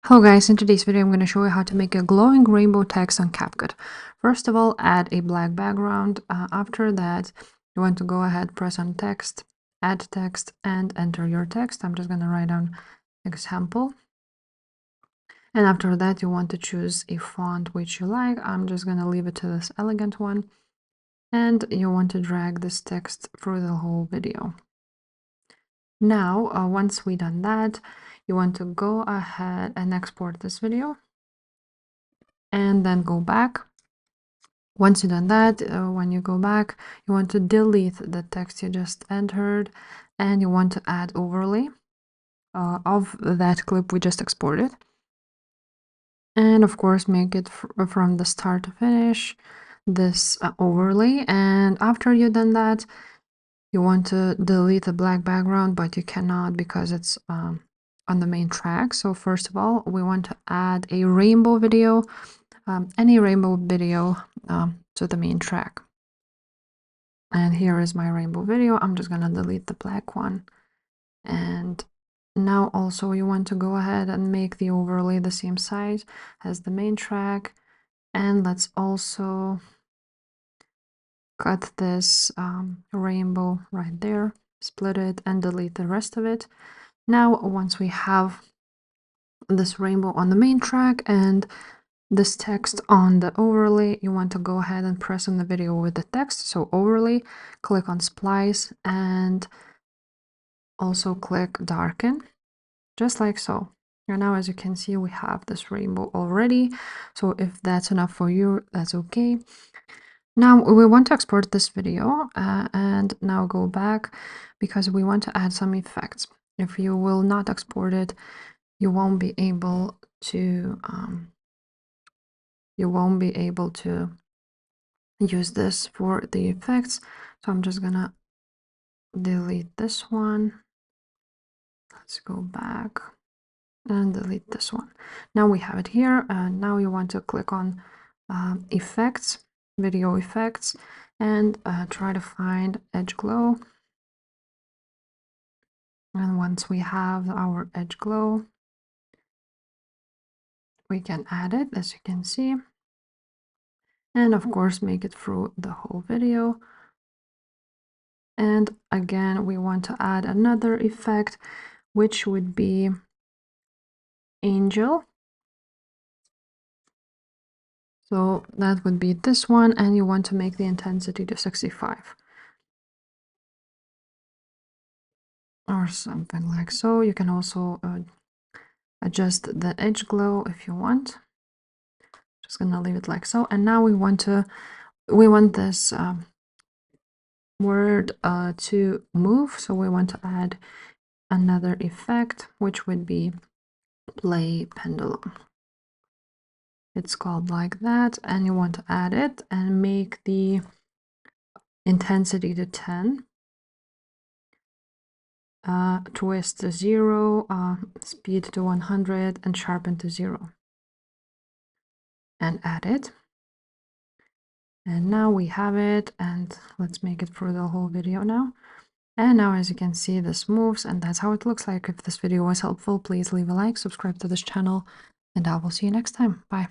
Hello guys, in today's video I'm going to show you how to make a glowing rainbow text on CapCut. First of all, add a black background. After that, you want to go ahead, press on text, add text, and enter your text. I'm just going to write down example. And after that, you want to choose a font which you like. I'm just going to leave it to this elegant one. And you want to drag this text through the whole video. Now, once we done that, you want to go ahead and export this video and then go back. Once you've done that, when you go back, you want to delete the text you just entered and you want to add overlay of that clip we just exported. And of course, make it from the start to finish, this overlay. And after you've done that, you want to delete the black background, but you cannot because it's on the main track. So first of all, we want to add a rainbow video, any rainbow video to the main track. And here is my rainbow video. I'm just gonna delete the black one. And now also you want to go ahead and make the overlay the same size as the main track. And let's also cut this rainbow right there, split it and delete the rest of it. Now, once we have this rainbow on the main track and this text on the overlay, you want to go ahead and press on the video with the text. So overlay, click on splice and also click darken, just like so. And now, as you can see, we have this rainbow already. So if that's enough for you, that's okay. Now we want to export this video and now go back because we want to add some effects. If you will not export it, you won't be able to use this for the effects. So I'm just gonna delete this one. Let's go back and delete this one. Now we have it here. And now you want to click on effects, video effects, and try to find edge glow. And once we have our edge glow, we can add it, as you can see. And of course, make it through the whole video. And again, we want to add another effect, which would be angel. So that would be this one, and you want to make the intensity to 65. Or something like so. You can also adjust the edge glow if you want. Just gonna leave it like so. And now we want this word to move. So we want to add another effect, which would be play pendulum. It's called like that, and you want to add it and make the intensity to 10, twist to 0, speed to 100, and sharpen to 0. And add it. And now we have it, and let's make it for the whole video now. And now, as you can see, this moves, and that's how it looks like. If this video was helpful, please leave a like, subscribe to this channel, and I will see you next time. Bye.